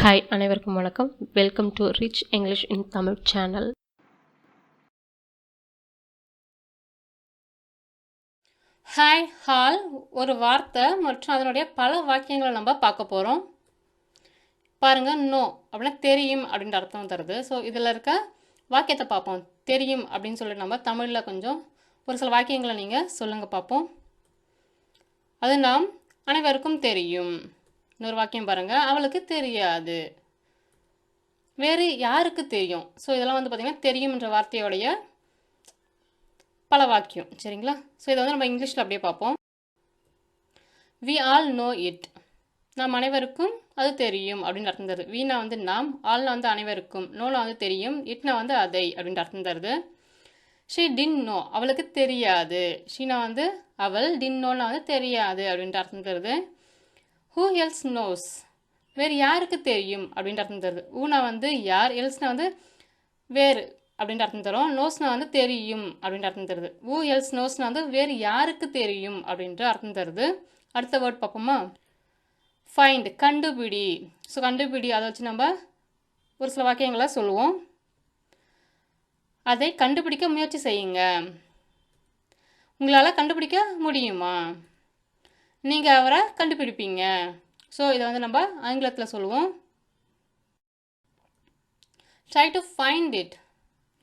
Hi அனைவருக்கும் வணக்கம். Welcome to rich English in Tamil channel. Hi hall ஒரு வார்த்தை மற்றும் அதனுடைய பல வாக்கியங்களை நம்ம பார்க்க போகிறோம். பாருங்கள், நோ அப்படின்னா தெரியும் அப்படின்ற அர்த்தம் தருது. ஸோ இதில் இருக்க வாக்கியத்தை பார்ப்போம். தெரியும் அப்படின்னு சொல்லி நம்ம தமிழில் கொஞ்சம் ஒரு சில வாக்கியங்களை நீங்கள் சொல்லுங்கள் பார்ப்போம். அது நாம் அனைவருக்கும் தெரியும். இன்னொரு வாக்கியம் பாருங்கள், அவளுக்கு தெரியாது. வேறு யாருக்கு தெரியும்? ஸோ இதெல்லாம் வந்து பார்த்திங்கன்னா தெரியும்ன்ற வார்த்தையோடைய பல வாக்கியம், சரிங்களா? ஸோ இதை வந்து நம்ம இங்கிலீஷில் அப்படியே பார்ப்போம். வி ஆல் நோ இட், நாம் அனைவருக்கும் அது தெரியும் அப்படின்னு அர்த்தம் தருது. வீணா வந்து நாம், ஆல்னா வந்து அனைவருக்கும், நோனா வந்து தெரியும், இட்னா வந்து அதை அப்படின்ற அர்த்தம் தருது. ஷீ டின் நோ, அவளுக்கு தெரியாது. ஷீனா வந்து அவள், டின் நோனா வந்து தெரியாது அப்படின்ற அர்த்தம் தருது. ஹூ எல்ஸ் நோஸ், வேறு யாருக்கு தெரியும் அப்படின்ற அர்த்தம் தருது. ஊனா வந்து யார், எல்ஸ்னா வந்து வேறு அப்படின்ற அர்த்தம் தரும். நோஸ்னா வந்து தெரியும் அப்படின்ற அர்த்தம் தருது. ஊ எல்ஸ் நோஸ்னா வந்து வேறு யாருக்கு தெரியும் அப்படின்ற அர்த்தம் தருது. அடுத்த வேர்ட் பார்ப்போமா? ஃபைண்ட், கண்டுபிடி. ஸோ கண்டுபிடி, அதை வச்சு நம்ம ஒரு சில வாக்கியங்களை சொல்லுவோம். அதை கண்டுபிடிக்க முயற்சி செய்யுங்க. உங்களால் கண்டுபிடிக்க முடியுமா? நீங்கள் அவரை கண்டுபிடிப்பீங்க. ஸோ இதை வந்து நம்ம ஆங்கிலத்தில் சொல்லுவோம். ட்ரை டு ஃபைண்ட் இட்,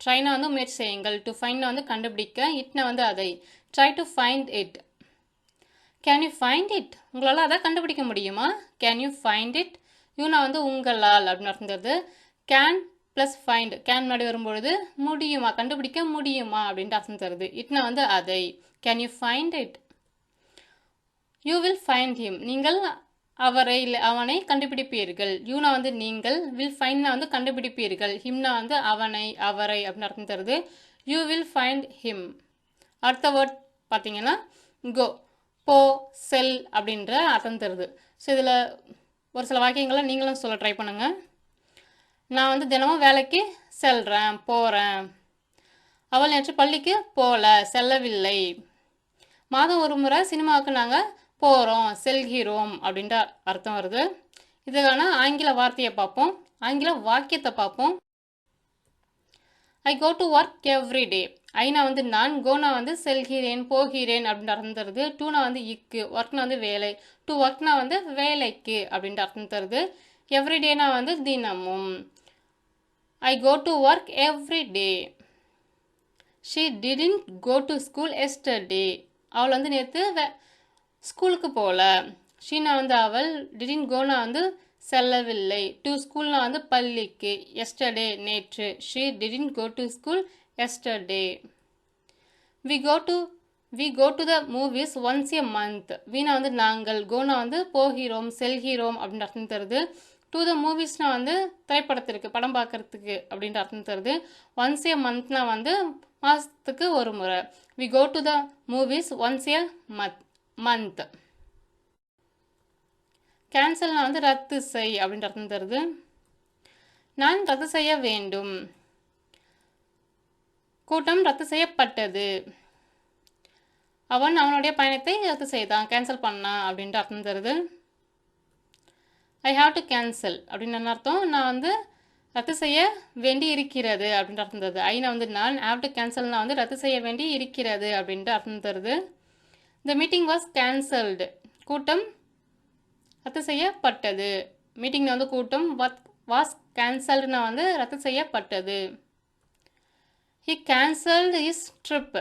ட்ரைனா வந்து முயற்சி செய்யுங்கள், டு ஃபைண்ட்னா வந்து கண்டுபிடிக்க, இட்னா வந்து அதை. Try to find it. Can you find it, உங்களால் அதை கண்டுபிடிக்க முடியுமா? Can you find it. யூனா வந்து உங்களால் அப்படின்னு அர்த்தம் தருது. கேன் ப்ளஸ் ஃபைண்ட், கேன் முன்னாடி வரும்பொழுது முடியுமா, கண்டுபிடிக்க முடியுமா அப்படின்ட்டு அர்த்தம் தருது. இட்னா வந்து அதை. Can you find it. You will find him, நீங்கள் அவரை இல்லை அவனை கண்டுபிடிப்பீர்கள். யூனா வந்து நீங்கள், வில் ஃபைண்ட்னா வந்து கண்டுபிடிப்பீர்கள், ஹிம்னா வந்து அவனை அவரை அப்படின்னு அர்த்தம் தருது. You will find him. அடுத்த வேர்ட் பார்த்தீங்கன்னா கோ, போ, செல் அப்படின்ற அர்த்தம் தருது. ஸோ இதில் ஒரு சில வாக்கியங்களை நீங்களும் சொல்ல ட்ரை பண்ணுங்கள். நான் வந்து தினமும் வேலைக்கு செல்கிறேன், போகிறேன். அவள் நேற்று பள்ளிக்கு போகல, செல்லவில்லை. மாதம் ஒரு முறை சினிமாவுக்கு நாங்கள் போகிறோம், செல்கிறோம் அப்படின்ற அர்த்தம் வருது. இதுக்கான ஆங்கில வார்த்தையை பார்ப்போம், ஆங்கில வாக்கியத்தை பார்ப்போம். I go to work every day. ஐனா வந்து நான், கோனா வந்து செல்கிறேன், போகிறேன் அப்படின்ற அர்த்தம் தருது. டூனா வந்து இக்கு, ஒர்க்னா வந்து வேலை, டு ஒர்க்னா வந்து வேலைக்கு அப்படின்ற அர்த்தம் தருது. எவ்ரிடேனா வந்து தினமும். I go to work every day. She didn't go to school yesterday, அவள் வந்து நேற்று ஸ்கூலுக்கு போகல. ஷீனா வந்து அவள், டிடின் கோனா வந்து செல்லவில்லை, டு ஸ்கூல்னா வந்து பள்ளிக்கு, எஸ்டர்டே நேற்று. She didn't go to school yesterday. We go to the movies once a month. வீணா வந்து நாங்கள், கோனா வந்து போகிறோம், செல்கிறோம் அப்படின்ற அர்த்தம் தருது. டு த மூவிஸ்னா வந்து திரைப்படத்திற்கு, படம் பார்க்கறதுக்கு அப்படின்ற அர்த்தம் தருது. ஒன்ஸ் எ மந்த்னா வந்து மாதத்துக்கு ஒரு முறை. We go to the movies once a month. கேன்சல்னா வந்து ரத்து செய் அப்படின்ற அர்த்தம் தருது. நான் ரத்து செய்ய வேண்டும். கூட்டம் ரத்து செய்யப்பட்டது. அவன் அவனுடைய பயணத்தை ரத்து செய்தான், கேன்சல் பண்ணான் அப்படின்ற அர்த்தம் தருது. ஐ ஹாவ் டு கேன்சல் அப்படின்னு என்ன அர்த்தம்? நான் வந்து ரத்து செய்ய வேண்டி இருக்கிறது அப்படின்ற அர்த்தம் தருது. ஐனா வந்து நான், ஹாவ் டு கேன்சல்னா வந்து ரத்து செய்ய வேண்டி இருக்கிறது அப்படின்ற அர்த்தம் தருது. த மீட்டிங் வாஸ் கேன்சல்டு, கூட்டம் ரத்து செய்யப்பட்டது. மீட்டிங்னா வந்து கூட்டம், வாஸ் கேன்சல்டுனா வந்து ரத்து செய்யப்பட்டது. ஹி கேன்சல்டு இஸ் ட்ரிப்,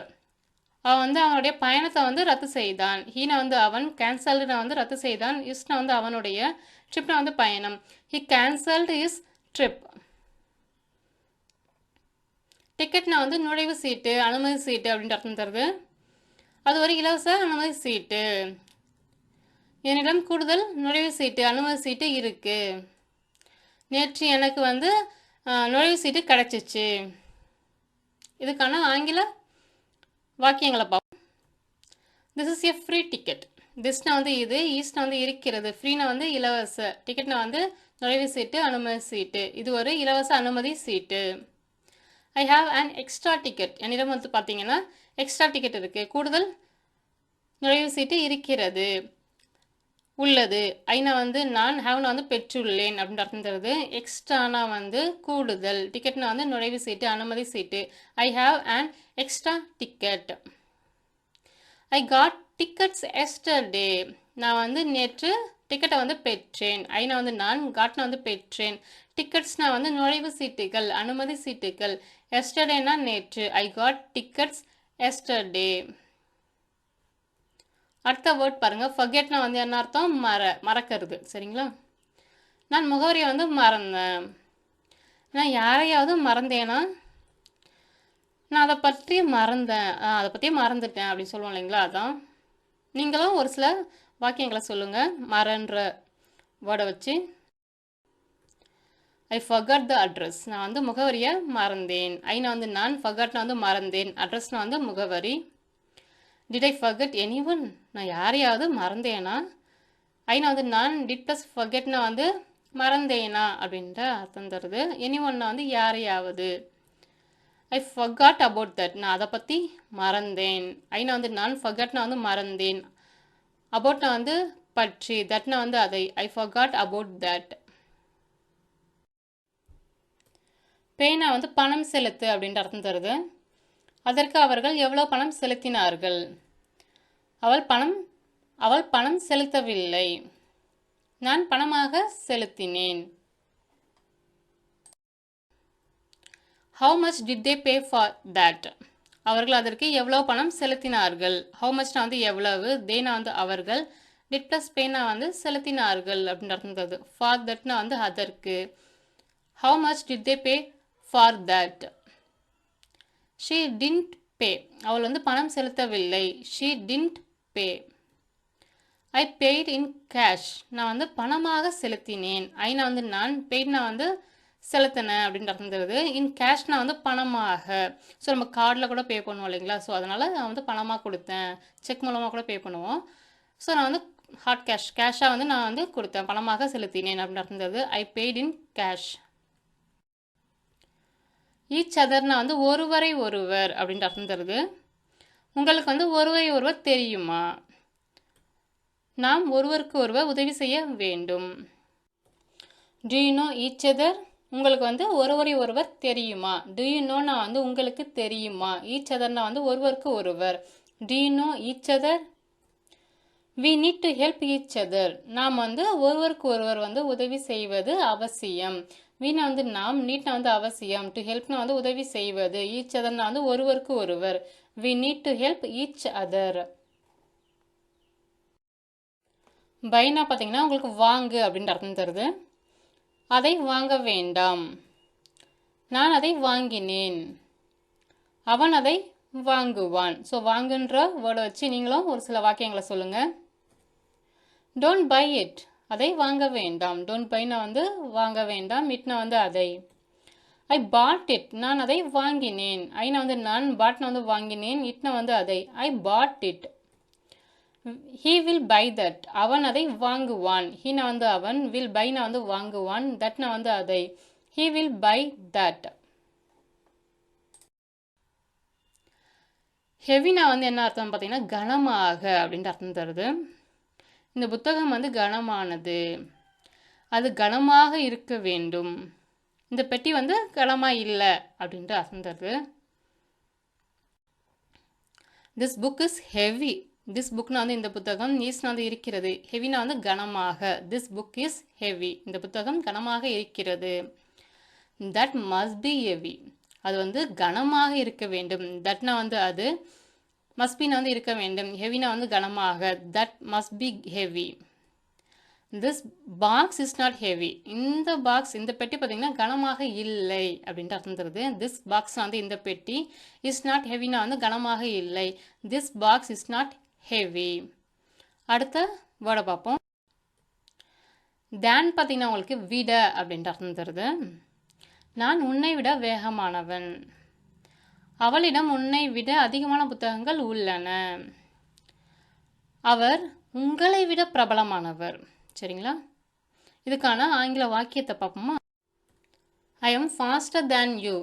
அவன் வந்து அவனுடைய பயணத்தை வந்து ரத்து செய்தான். ஹீனா வந்து அவன், கேன்சல்டுனா வந்து ரத்து செய்தான், இஸ்னா வந்து அவனுடைய, ட்ரிப்னா வந்து பயணம். He cancelled his trip. டிக்கெட்னா வந்து நுழைவு சீட்டு, அனுமதி சீட்டு அப்படின்ற அர்த்தம் தருது. அது ஒரு இலவச அனுமதி சீட்டு. என்னிடம் கூடுதல் நுழைவு சீட்டு, அனுமதி சீட்டு இருக்கு. நேற்று எனக்கு வந்து நுழைவு சீட்டு கிடச்சிச்சு. இதுக்கான ஆங்கில வாக்கியங்களை பார்ப்போம். This is a free ticket. திஸ்னா வந்து இது, ஈஸ்னா வந்து இருக்கிறது, ஃப்ரீனா வந்து இலவச, டிக்கெட்னா வந்து நுழைவு சீட்டு, அனுமதி சீட்டு. இது ஒரு இலவச அனுமதி சீட்டு. I have an extra ticket, என்னிடம் வந்து பார்த்தீங்கன்னா எக்ஸ்ட்ரா டிக்கெட் இருக்குது, கூடுதல் நுழைவு சீட்டு இருக்கிறது. உள்ளது. ஐனா வந்து நான், ஹேவ்னா வந்து பெற்றுள்ளேன் அப்படின்னு அர்த்தம் தருது. எக்ஸ்ட்ரானா வந்து கூடுதல், டிக்கெட்னா வந்து நுழைவு சீட்டு, அனுமதி சீட்டு. I have an extra ticket. I got tickets yesterday. நான் வந்து நேற்று டிக்கெட்டை வந்து பெற்றேன். ஐனா வந்து நான், காட்னா வந்து பெற்றேன். டிக்கெட்ஸ்னா வந்து நுழைவு சீட்டுகள், அனுமதி சீட்டுகள். எஸ்டர்டேனா நேற்று. ஐ காட் டிக்கெட்ஸ் எஸ்டர்டே. அடுத்த வேர்ட் பாருங்க. ஃபர்கெட்னா வந்து என்ன அர்த்தம்? மறக்கிறது. சரிங்களா? நான் முகவரியை வந்து மறந்தேன். நான் யாரையாவது மறந்தேனா? நான் அதை பற்றி மறந்தேன், அதை பற்றியே மறந்துட்டேன் அப்படின்னு சொல்லுவோம் இல்லைங்களா? அதான். நீங்களும் ஒரு சில வாக்கியங்களை சொல்லுங்கள் மறன்ற வேர்டை வச்சு. ஐ ஃபர்கட் த அட்ரஸ். நான் வந்து முகவரியை மறந்தேன். ஐனா வந்து நான், ஃபர்கட்னா வந்து மறந்தேன், அட்ரஸ்னா வந்து முகவரி. Did I forgot any one? நான் யாரையாவது மறந்தேனா? ஐனா வந்து நான், டிட் ப்ளஸ் ஃபர்கெட்னா வந்து மறந்தேனா அப்படின்ற அர்த்தம் தருது. எனி ஒன்னா வந்து யாரையாவது. I forgot about that. நான் அதை பற்றி மறந்தேன். ஐனா வந்து நான், ஃபர்கட்னா வந்து மறந்தேன், அபவுட்னா வந்து பற்றி, தட்னா வந்து அதை. I forgot about that. பேனா வந்து பணம் செலுத்து அப்படின்ற அர்த்தம் தருது. அதற்கு அவர்கள் எவ்வளோ பணம் செலுத்தினார்கள்? அவள் பணம் செலுத்தவில்லை. நான் பணமாக செலுத்தினேன். How much did they pay for that? அவர்கள் அதற்கு எவ்வளோ பணம் செலுத்தினார்கள்? ஹவு மச்னா வந்து எவ்வளவு, தேனா வந்து அவர்கள், டிட் ப்ளஸ் பேனா வந்து செலுத்தினார்கள் அப்படின்னு அர்த்தம் தருது. ஃபார் தட்னா வந்து அதற்கு. How much did they pay for that? She didn't pay. அவள் வந்து பணம் செலுத்தவில்லை. She didn't pay. I paid in cash. நான் வந்து பணமாக செலுத்தினேன். ஐனா வந்து நான், பெய்ட்னா வந்து செலுத்தினேன் அப்படின்னு அர்த்தம் தருது. இன் கேஷ்னா வந்து பணமாக. ஸோ நம்ம கார்டில் கூட பே பண்ணுவோம் இல்லைங்களா? ஸோ அதனால் நான் வந்து பணமாக கொடுத்தேன். செக் மூலமாக கூட பே பண்ணுவோம். ஸோ நான் வந்து ஹார்ட் கேஷாக வந்து நான் வந்து கொடுத்தேன், பணமாக செலுத்தினேன் அப்படின்னு அர்த்தம் தருது. I paid in cash. Each அதர்னா வந்து ஒருவரை ஒருவர் அப்படின்ற அர்த்தம் தருது. உங்களுக்கு வந்து ஒருவரை ஒருவர் தெரியுமா? நாம் ஒருவருக்கு ஒருவர் உதவி செய்ய வேண்டும். To you know each other? உங்களுக்கு வந்து ஒருவரை ஒருவர் தெரியுமா? டு யூ நோனா வந்து உங்களுக்கு தெரியுமா? ஈச் அதர்னா வந்து ஒருவருக்கு ஒருவர். Do you know each other? We need to help each other. நாம் வந்து ஒருவருக்கு ஒருவர் வந்து உதவி செய்வது அவசியம். வீணா வந்து நாம், நீட்னா வந்து அவசியம், டு ஹெல்ப்னா வந்து உதவி செய்வது, ஈச் அதர்னா வந்து ஒருவருக்கு ஒருவர். We need to help each other. பைனா பார்த்தீங்கன்னா உங்களுக்கு வாங்கு அப்படின்ற அர்த்தம் தருது. அதை வாங்க வேண்டாம். நான் அதை வாங்கினேன். அவன் அதை வாங்குவான். ஸோ வாங்குன்ற வேர்டை வச்சு நீங்களும் ஒரு சில வாக்கியங்களை சொல்லுங்கள். Don't by it. அதை வாங்க வேண்டாம். டோன்ட் பைனா வந்து வாங்க வேண்டாம், இட்னா வந்து அதை. I bought it. நான் அதை வாங்கினேன். ஐனா வந்து நான், பாட்னா வந்து வாங்கினேன், இட்னா வந்து அதை. I bought it. He will buy that. அவன் அதை வாங்குவான். ஹீனா வந்து அவன், வில் பைனா வந்து வாங்குவான், தட்னா வந்து அதை. He will buy that. ஹெவினா வந்து என்ன அர்த்தம் பார்த்தீங்கன்னா கனமாக அப்படின்ற அர்த்தம் தருது. இந்த புத்தகம் வந்து கனமானது, அது கனமாக இருக்க வேண்டும். இந்த பெட்டி வந்து கனமாக இல்லை அப்படின்ற அர்த்தம் தருது. This book is heavy. திஸ் புக்னா வந்து இந்த புத்தகம், ஈஸ்னா வந்து இருக்கிறது, ஹெவினா வந்து கனமாக. This book is heavy. இந்த புத்தகம் கனமாக இருக்கிறது. That must be heavy. அது வந்து கனமாக இருக்க வேண்டும். தட்னா வந்து அது, மஸ்பினா வந்து இருக்க வேண்டும், ஹெவினா வந்து கனமாக. That must be heavy. This box is not heavy. இந்த பாக்ஸ், இந்த பெட்டி பார்த்தீங்கன்னா கனமாக இல்லை அப்படின்ட்டு அர்த்தம் தருது. திஸ் பாக்ஸ் வந்து இந்த பெட்டி, இஸ் நாட் ஹெவினா வந்து கனமாக இல்லை. This box is not heavy. அடுத்த வேர்டை பார்ப்போம். தேன் பார்த்தீங்கன்னா உங்களுக்கு விட அப்படின்ட்டு அர்த்தம் தருது. நான் உன்னை விட வேகமானவன். அவளிடம் உன்னை விட அதிகமான புத்தகங்கள் உள்ளன. அவர் உங்களை விட பிரபலமானவர். சரிங்களா? இதுக்கான ஆங்கில வாக்கியத்தை பார்ப்போமா? I am pastor than you.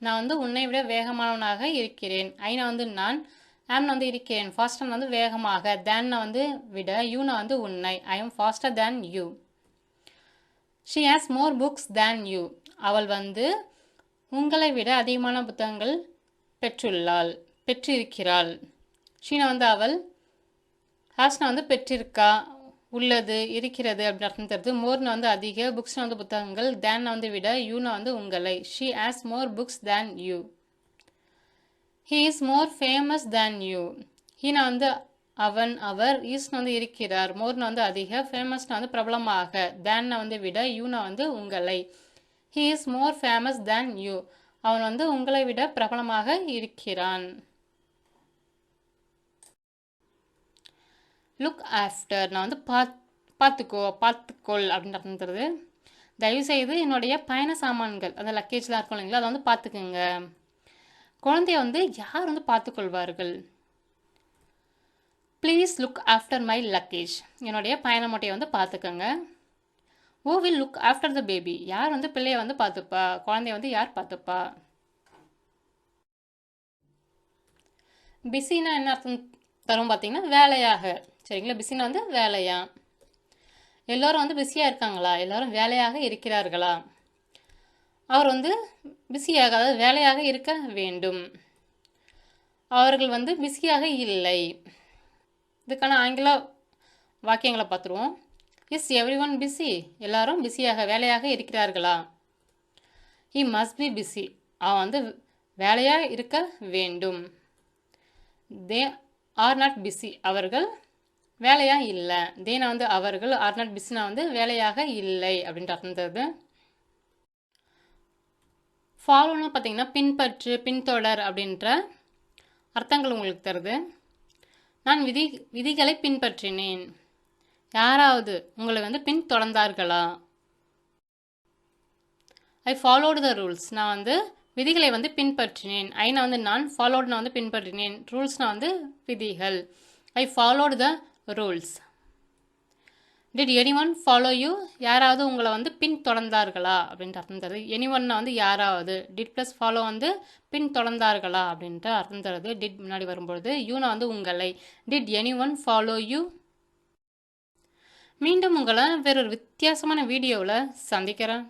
நான் வந்து உன்னை விட வேகமானவனாக இருக்கிறேன். ஐனா வந்து நான், ஆம்னா வந்து இருக்கிறேன், ஃபாஸ்டர் வந்து வேகமாக, தேன்னா வந்து விட, யூனா வந்து உன்னை, I am pastor than you. She has more books than you, அவள் வந்து உங்களை விட அதிகமான புத்தகங்கள் பெற்றிருக்கிறாள். ஷீனா வந்து அவள், ஹாஸ்னா வந்து பெற்றிருக்கா, உள்ளது, இருக்கிறது அப்படின்னு அர்த்தம் தருது. மோர்னு வந்து அதிக, புக்ஸ்னு வந்து புத்தகங்கள், தேன்னா வந்து விட, யூனா வந்து உங்களை. She has more books than you. He is more famous than you. Heena வந்து அவன், அவர், ஈஸ்னு வந்து இருக்கிறார், மோர்னு வந்து அதிக, ஃபேமஸ்னு வந்து பிரபலமாக, தேன்னா வந்து விட, யூனா வந்து உங்களை. He is more famous than you, அவன் வந்து உங்களை விட பிரபலமாக இருக்கிறான். லுக் ஆஃப்டர், நான் வந்து பார்த்துக்கொள் அப்படின்னு அர்த்தம் தருது. தயவுசெய்து என்னுடைய பயண சாமான்கள், அந்த லக்கேஜ்லாம் இருக்கும் இல்லைங்களா, அதை வந்து பார்த்துக்குங்க. குழந்தைய வந்து யார் வந்து பார்த்துக்கொள்வார்கள்? Please look after my luggage, என்னுடைய பயண மூட்டையை வந்து பார்த்துக்கோங்க. Who will look after the baby, யார் வந்து பிள்ளைய வந்து பார்த்துப்பா, குழந்தைய வந்து யார் பார்த்துப்பா? பிஸினா என்ன அர்த்தம் தரும் பார்த்தீங்கன்னா, வேலையாக. சரிங்களா, பிஸினா வந்து வேலையா. எல்லோரும் வந்து பிஸியாக இருக்காங்களா, எல்லோரும் வேலையாக இருக்கிறார்களா. அவர் வந்து பிஸியாக, அதாவது வேலையாக இருக்க வேண்டும். அவர்கள் வந்து பிஸியாக இல்லை. இதுக்கான ஆங்கில வாக்கியங்களை பார்த்துருவோம். இஸ் எவ்ரி ஒன் பிஸி, எல்லாரும் பிஸியாக வேலையாக இருக்கிறார்களா. ஹி மஸ்ட் பி பிஸி, அவன் வந்து வேலையாக இருக்க வேண்டும். தே ஆர் நாட் பிஸி, அவர்கள் வேலையாக இல்லை. தேனா வந்து அவர்கள், ஆர் நாட் பிஸினா வந்து வேலையாக இல்லை அப்படின்ற அர்த்தம் தருது. ஃபாலோன்னு பார்த்தீங்கன்னா பின்பற்று, பின்தொடர் அப்படின்ற அர்த்தங்கள் உங்களுக்கு தருது. நான் விதிகளை பின்பற்றினேன், யாராவது உங்களை வந்து பின்தொடர்ந்தார்களா. ஐ ஃபாலோடு த ரூல்ஸ், நான் வந்து விதிகளை வந்து பின்பற்றினேன். ஐனா வந்து நான், ஃபாலோடுனா வந்து பின்பற்றினேன், ரூல்ஸ்னா வந்து விதிகள். I followed the rules. Did anyone follow you, யாராவது உங்களை வந்து பின்தொடர்ந்தார்களா அப்படின்ற அர்த்தம் தருது. எனிஒன்னா வந்து யாராவது, டிட் ப்ளஸ் ஃபாலோ வந்து பின்தொடர்ந்தார்களா அப்படின்ற அர்த்தம் தருது. டிட் முன்னாடி வரும்பொழுது, யூனா வந்து உங்களை. Did anyone follow you. மீண்டும் உங்களை வேறொரு வித்தியாசமான வீடியோவில் சந்திக்கிறேன்.